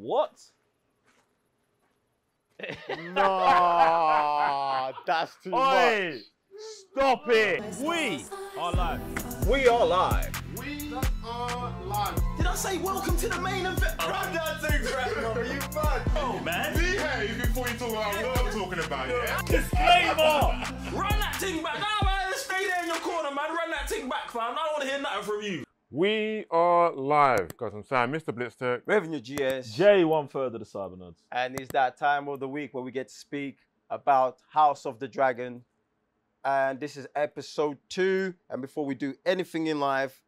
What? No, that's too much. Stop it. We are live. We are live. We are live. Did I say welcome to the main event? Run that thing right now, are you mad? Oh, man. Behave before you talk about what I'm talking about, yeah? Disclaimer. Run that thing back. Nah, man, stay there in your corner, man. Run that thing back, fam. I don't want to hear nothing from you. We are live, because I'm Sam, Mr. Blitztech. Revenue GS. Jay, 1/3 of the Cyber Nerds. And it's that time of the week where we get to speak about House of the Dragon. And this is episode 2. And before we do anything in live,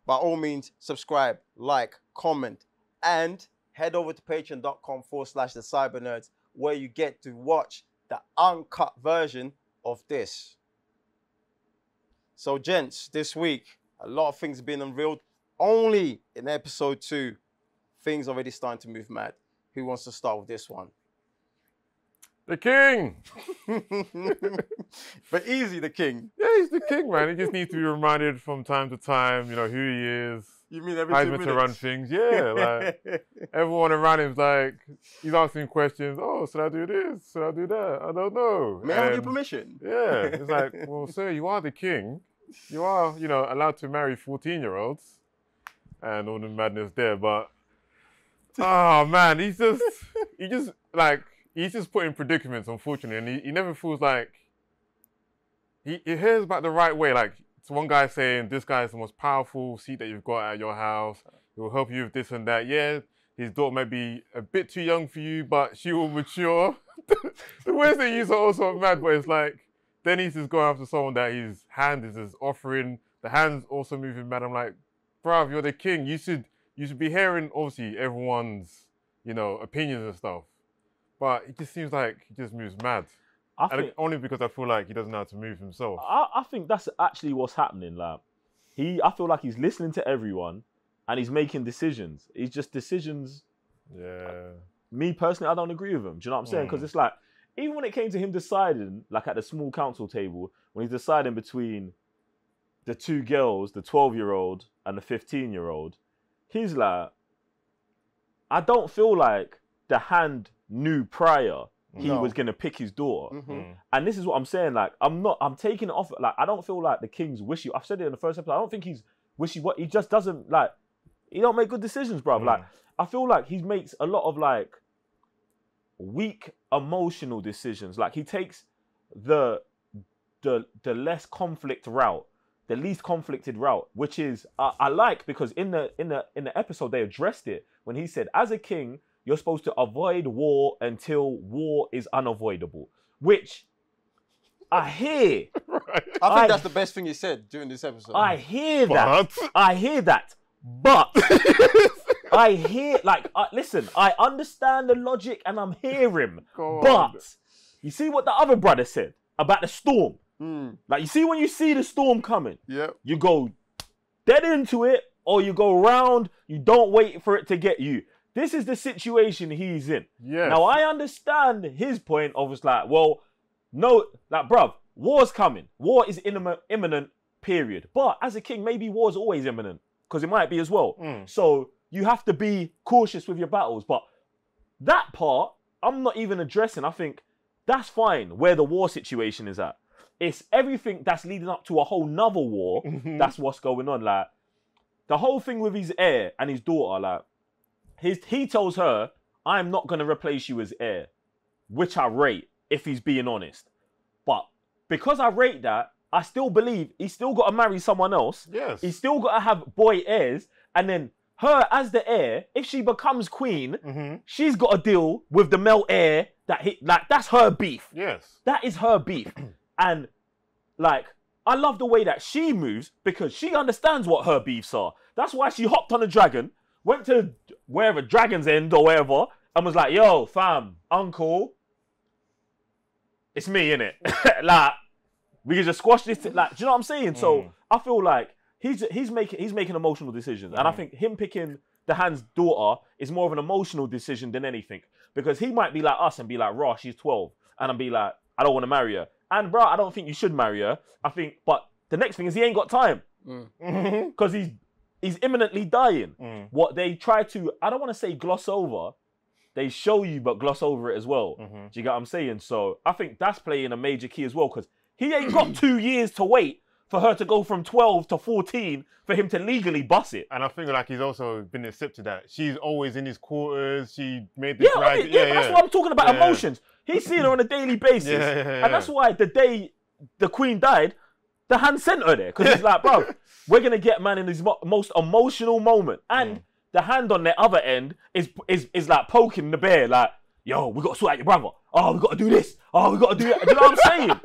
by all means, subscribe, like, comment, and head over to patreon.com/the Cyber Nerds, where you get to watch the uncut version of this. So, gents, this week, a lot of things have been unveiled. Only in episode 2, things already starting to move mad. Who wants to start with this one? The king! But easy, the king. Yeah, he's the king, man. He just needs to be reminded from time to time, you know, who he is. You mean every how 2 he's minutes? meant to run things. Yeah, like, everyone around him's like, he's asking questions. Oh, should I do this? Should I do that? I don't know. May I have your permission? Yeah, it's like, well, sir, you are the king. You are, you know, allowed to marry 14-year-olds and all the madness there, but oh man, he's just put in predicaments, unfortunately, and he never feels like he hears about the right way. Like, it's one guy saying, this guy is the most powerful seat that you've got at your house. It will help you with this and that. Yeah, his daughter may be a bit too young for you, but she will mature. The words they use are also mad, but it's like, then he's just going after someone that his hand is just offering. The hand's also moving mad. I'm like, bruv, you're the king. You should be hearing, obviously, everyone's, you know, opinions and stuff. But it just seems like he just moves mad. Only because I feel like he doesn't know how to move himself. I think that's actually what's happening. Like, I feel like he's listening to everyone and he's making decisions. He's just decisions. Yeah. Me personally, I don't agree with him. Do you know what I'm saying? Because it's like, even when it came to him deciding, like at the small council table, when he's deciding between the 2 girls, the 12-year-old and the 15-year-old, he's like, I don't feel like the hand knew prior he was going to pick his daughter. And this is what I'm saying. Like, I'm taking it off. Like, I don't feel like the king's wishy. I've said it in the first episode. I don't think he's wishy. What he just doesn't, like, he don't make good decisions, bruv. Like, I feel like he makes a lot of, like, weak emotional decisions. Like, he takes the less conflict route, the least conflicted route, which is I like, because in the episode they addressed it when he said, as a king, you're supposed to avoid war until war is unavoidable, which I hear. Right. I think that's the best thing he said during this episode. I hear that. I hear that. But I hear, like, listen, I understand the logic and I'm hearing, but you see what the other brother said about the storm? Like, you see when you see the storm coming, you go dead into it, or you go round, you don't wait for it to get you. This is the situation he's in. Yes. Now, I understand his point of, it's like, well, no, like, bruv, war's coming. War is imminent, period. But as a king, maybe war's always imminent, because it might be as well. So you have to be cautious with your battles. But that part, I'm not even addressing. I think that's fine where the war situation is at. It's everything that's leading up to a whole nother war. That's what's going on. Like, the whole thing with his heir and his daughter, like, he tells her, I'm not going to replace you as heir, which I rate, if he's being honest. But because I rate that, I still believe he's still got to marry someone else. Yes. He's still got to have boy heirs. And then her, as the heir, if she becomes queen, she's got to deal with the male heir. That's her beef. Yes. That is her beef. And, like, I love the way that she moves, because she understands what her beefs are. That's why she hopped on a dragon, went to wherever, Dragon's End or wherever, and was like, yo, fam, uncle, it's me, innit? Like, we can just squash this. Like, do you know what I'm saying? So I feel like he's making emotional decisions. And I think him picking the hand's daughter is more of an emotional decision than anything. Because he might be like us and be like, raw, she's 12. And I'll be like, I don't want to marry her. And bro, I don't think you should marry her. I think, but the next thing is he ain't got time. Because he's imminently dying. What they try to, I don't want to say gloss over, they show you but gloss over it as well. Do you get what I'm saying? So I think that's playing a major key as well, because he ain't got 2 years to wait for her to go from 12 to 14 for him to legally bust it. And I think like he's also been accepted that she's always in his quarters. She made this Yeah, that's what I'm talking about, emotions. He's seeing her on a daily basis. And that's why the day the Queen died, the hand sent her there. Because he's like, bro, we're going to get man in his most emotional moment. And the hand on the other end is like poking the bear, like, yo, we got to sort out your brother. Oh, we got to do this. Oh, we got to do that. You know what I'm saying?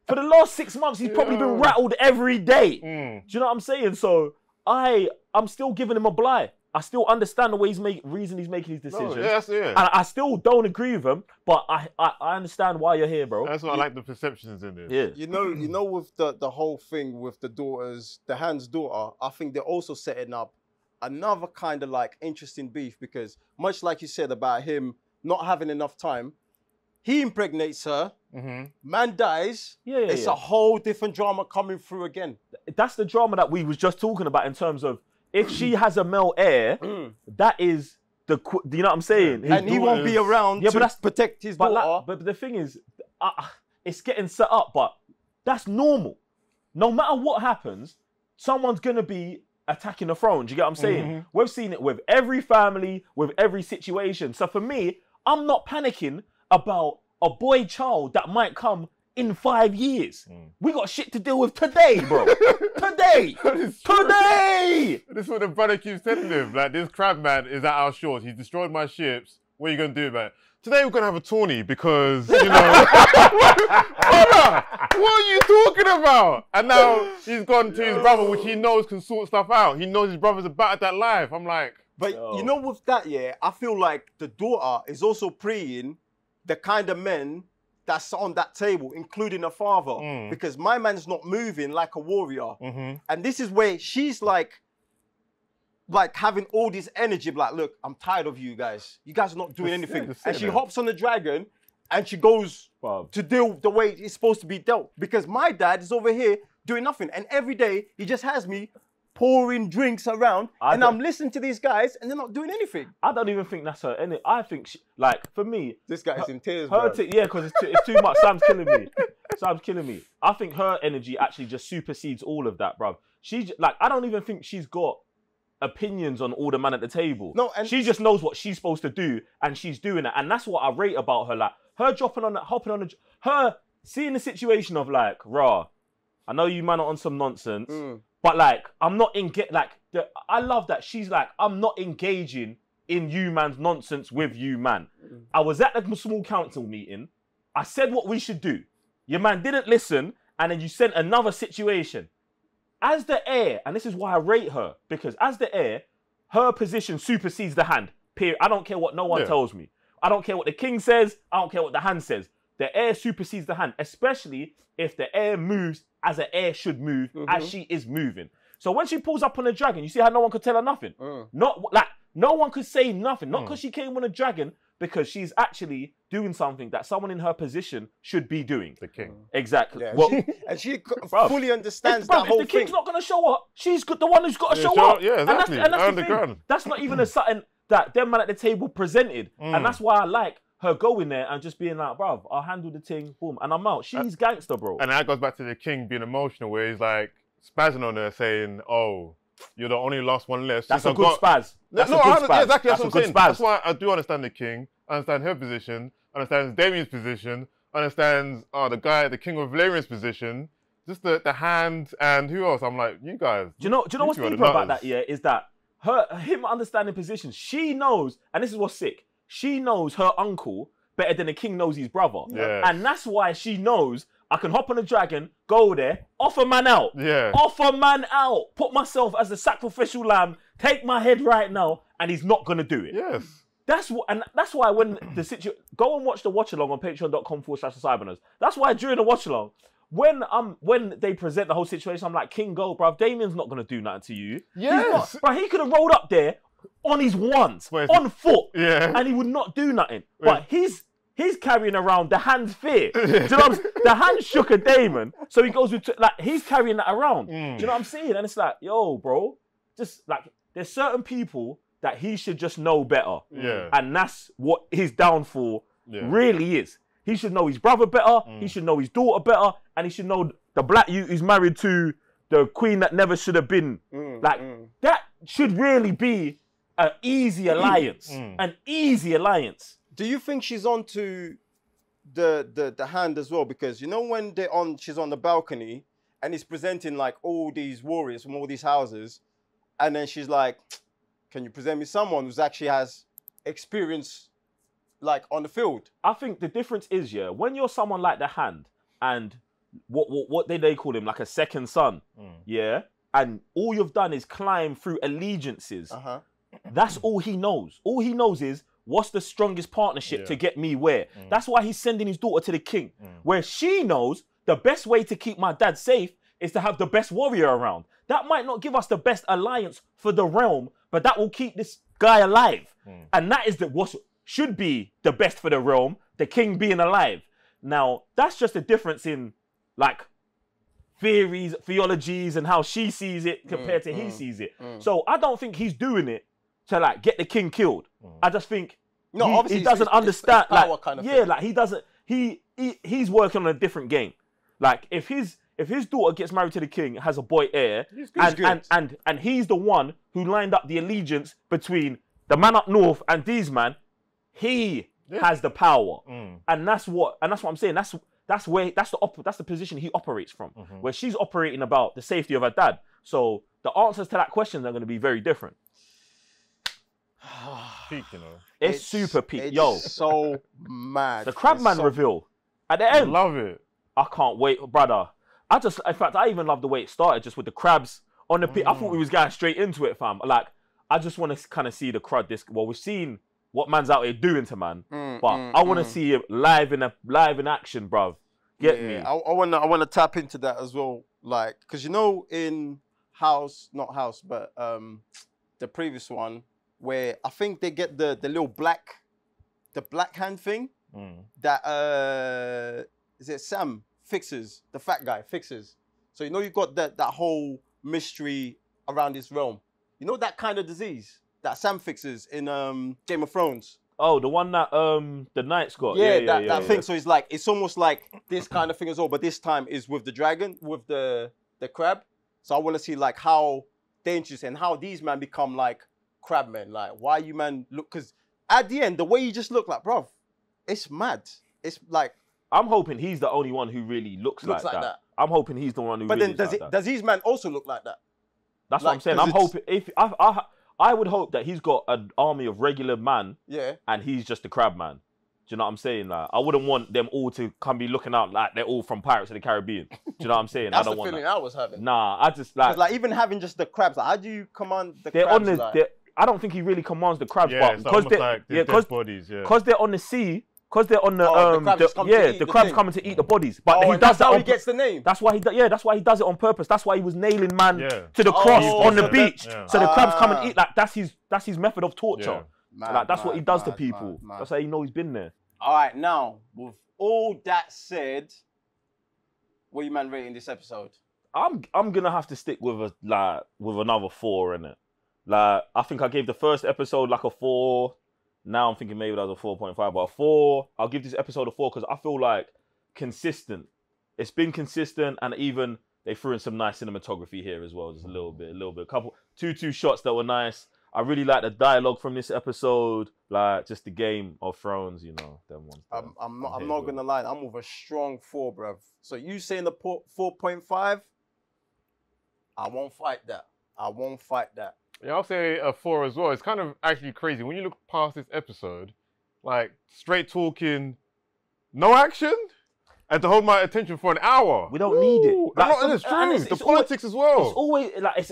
For the last 6 months, he's probably been rattled every day. Do you know what I'm saying? So I'm still giving him a bly. I still understand the way reason he's making his decisions. And I still don't agree with him, but I understand why you're here, bro. That's why I like the perceptions in this. Yeah. You know, with the whole thing with the daughters, the Hand's daughter, I think they're also setting up another kind of like interesting beef, because much like you said about him not having enough time, he impregnates her, man dies, it's a whole different drama coming through again. That's the drama that we was just talking about in terms of if she has a male heir, that is you know what I'm saying? And he won't be around to protect his daughter. But the thing is, it's getting set up, but that's normal. No matter what happens, someone's going to be attacking the throne. Do you get what I'm saying? We've seen it with every family, with every situation. So for me, I'm not panicking about a boy child that might come in 5 years. We got shit to deal with today, bro. Today! Today! This is what the brother keeps telling him. Like, this crab man is at our shores. He's destroyed my ships. What are you going to do about it? Today we're going to have a tourney because, you know... Brother, what are you talking about? And now he's gone to his brother, which he knows can sort stuff out. He knows his brother's about that life. I'm like... But you know, with that, I feel like the daughter is also preying the kind of men that's on that table, including her father, because my man's not moving like a warrior. And this is where she's like having all this energy, like, look, I'm tired of you guys. You guys are not doing anything. And she hops on the dragon and she goes to deal the way it's supposed to be dealt. Because my dad is over here doing nothing. And every day he just has me pouring drinks around, and I'm listening to these guys, and they're not doing anything. I don't even think that's her. I think, like, for me... This guy's in tears, yeah, because it's too much. Sam's killing me. Sam's killing me. I think her energy actually just supersedes all of that, bruv. I don't even think she's got opinions on all the man at the table. No, and she just knows what she's supposed to do, and she's doing it. And that's what I rate about her. Like, her hopping on her seeing the situation of, like, rah, I know you man are on some nonsense, but, like, I'm not I love that she's like, I'm not engaging in you man's nonsense with you man. I was at the small council meeting. I said what we should do. Your man didn't listen, and then you sent another situation. As the heir, and this is why I rate her, because as the heir, her position supersedes the hand. Period. I don't care what no one tells me. I don't care what the king says. I don't care what the hand says. The heir supersedes the hand, especially if the heir moves as an heir should move, as she is moving. So when she pulls up on a dragon, you see how no one could tell her nothing? No one could say nothing. Not because she came on a dragon, because she's actually doing something that someone in her position should be doing. The king. Exactly. Yeah, Well, and she fully understands bruv, that whole if the king's thing. not going to show up, she's the one who's got to show up. Yeah, exactly. And that's On the the thing. ground. That's not even something that them man at the table presented. And that's why I like her going there and just being like, bruv, I'll handle the thing, boom, and I'm out. She's gangster, bro. And that goes back to the king being emotional, where he's like spazzing on her, saying, "Oh, you're the only last one left." That's a good spaz. That's a good spaz. Yeah, exactly. That's what I'm a good saying. spaz. That's why I do understand the king. I understand her position. I understand Damien's position. I understand the king of Valerian's position. Just the hand and who else? I'm like, you guys. Do you know what's two are the deeper about nutters. that? Yeah, is that him understanding positions. She knows, and this is what's sick. She knows her uncle better than the king knows his brother. Yeah. And that's why she knows I can hop on a dragon, go there, offer man out. Yeah. Offer man out. Put myself as the sacrificial lamb, take my head right now, and he's not going to do it. Yes. That's why when go and watch the watch along on patreon.com/cybernerds. That's why during the watch along, when they present the whole situation, I'm like, King, go, bruv. Damien's not going to do nothing to you. Yes. But he could have rolled up there on his ones, on foot, and he would not do nothing. But he's carrying around the hand's fear. Do you know what I'm saying? The hand shook a Damon, so he goes with, like, he's carrying that around. Do you know what I'm saying? And it's like, yo, bro, just like, there's certain people that he should just know better. Yeah. And that's what his downfall Yeah. really is. He should know his brother better, he should know his daughter better, and he should know the black youth who's married to the queen that never should have been. That should really be an easy alliance. An easy alliance. Do you think she's on to the hand as well? Because you know when she's on the balcony and he's presenting like all these warriors from all these houses, and then she's like, "Can you present me someone who's actually has experience like on the field?" I think the difference is, yeah, when you're someone like the hand and what they call him, like a second son, yeah, and all you've done is climb through allegiances. That's all he knows. All he knows is what's the strongest partnership to get me where. That's why he's sending his daughter to the king, where she knows the best way to keep my dad safe is to have the best warrior around. That might not give us the best alliance for the realm, but that will keep this guy alive. And that is what should be the best for the realm, the king being alive. Now, that's just a difference in like theologies and how she sees it compared to he sees it. So I don't think he's doing it to like get the king killed. I just think obviously he doesn't understand. it's power like, kind of yeah, thing. like he doesn't. He's working on a different game. Like if his daughter gets married to the king, has a boy heir, and he's the one who lined up the allegiance between the man up north and these man, he has the power, and that's what I'm saying. That's the position he operates from, where she's operating about the safety of her dad. So the answers to that question are going to be very different. Peak, you know. It's super peak. It's Yo, so mad. the Crabman reveal at the end. Love it. I can't wait, brother. In fact, I even love the way it started, just with the crabs on the pit. I thought we was going straight into it, fam. Like, I just want to kind of see the crud. Well, we've seen what man's out here doing to man, but I want to see him live in action, bruv. Get me? I wanna tap into that as well, like, because you know in not House, but the previous one where I think they get the little black hand thing that is it Sam fixes, the fat guy fixes. So you know you got that whole mystery around this realm. You know that kind of disease that Sam fixes in Game of Thrones. Oh, the one that the Knights got. Yeah, that thing. So it's almost like this kind of thing as well, but this time is with the dragon, with the crab. So I want to see like how dangerous and how these men become like crabmen. Like why you man look, because at the end the way you just look like, bruv, it's mad. It's like I'm hoping he's the only one who really looks like that. I'm hoping he's the one who. But really then does these men also look like that? That's what I'm saying. I'm hoping I would hope that he's got an army of regular man, and he's just a crab man. Do you know what I'm saying? Like, I wouldn't want them all to come be looking out like they're all from Pirates of the Caribbean. Do you know what I'm saying? That's I don't the want feeling that. I was having. Nah, I just like even having just the crabs. Like, how do you command the they're crabs? on the. I don't think he really commands the crabs, Yeah, but it's because almost like they're dead bodies. Yeah. because they're on the sea. Because they're on the the crabs coming to eat the bodies, but he does that. How he gets the name. That's why that's why he does it on purpose. That's why he was nailing man to the cross on the beach, so the crabs come and eat. Like that's his method of torture. Like that's what he does to people. That's how you know he's been there. All right, now with all that said, what are you man rating this episode? I'm gonna have to stick with another 4 in it. Like I think I gave the first episode like a 4. Now I'm thinking maybe that was a 4.5, but a 4. I'll give this episode a 4 because I feel like consistent. It's been consistent, and even they threw in some nice cinematography here as well. Just a little bit. Two shots that were nice. I really like the dialogue from this episode, like just the Game of Thrones, you know. Them ones. I'm not gonna lie. I'm with a strong 4, bruv. So you saying the 4.5? I won't fight that. Yeah, I'll say a 4 as well. It's kind of actually crazy. When you look past this episode, like, straight talking, no action, and to hold my attention for an hour. We don't need it. Like, it's true. The politics as well. It's always, like,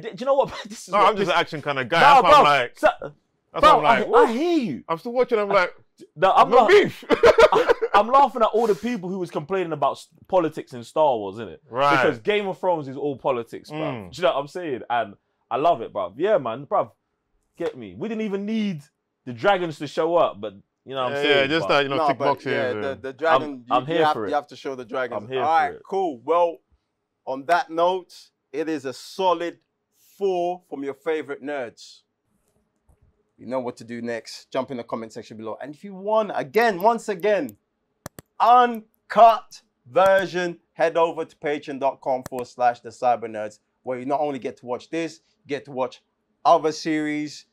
do you know what? This is I'm just an action kind of guy. Nah, bro, I'm like, I hear you. I'm still watching. I'm like, I'm beef. I'm laughing at all the people who was complaining about politics in Star Wars, innit? Right. Because Game of Thrones is all politics, bro. Do you know what I'm saying? And I love it, bruv. Yeah, man, bruv. Get me. We didn't even need the dragons to show up, but you know what I'm saying? Yeah, just that, tick boxes. Yeah, the dragon, I'm here for it. You have to show the dragons. I'm here All for right, it. cool. Well, on that note, it is a solid 4 from your favorite nerds. You know what to do next. Jump in the comment section below. And if you want, once again, uncut version, head over to patreon.com/thecybernerds, where you not only get to watch this, you get to watch other series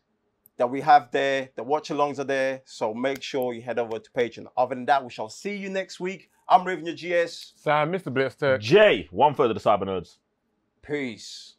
that we have there. The watch-alongs are there. So make sure you head over to Patreon. Other than that, we shall see you next week. I'm Raven, your GS. Sam, Mr. Blitztech. Jay, 1/3 of the Cyber Nerds. Peace.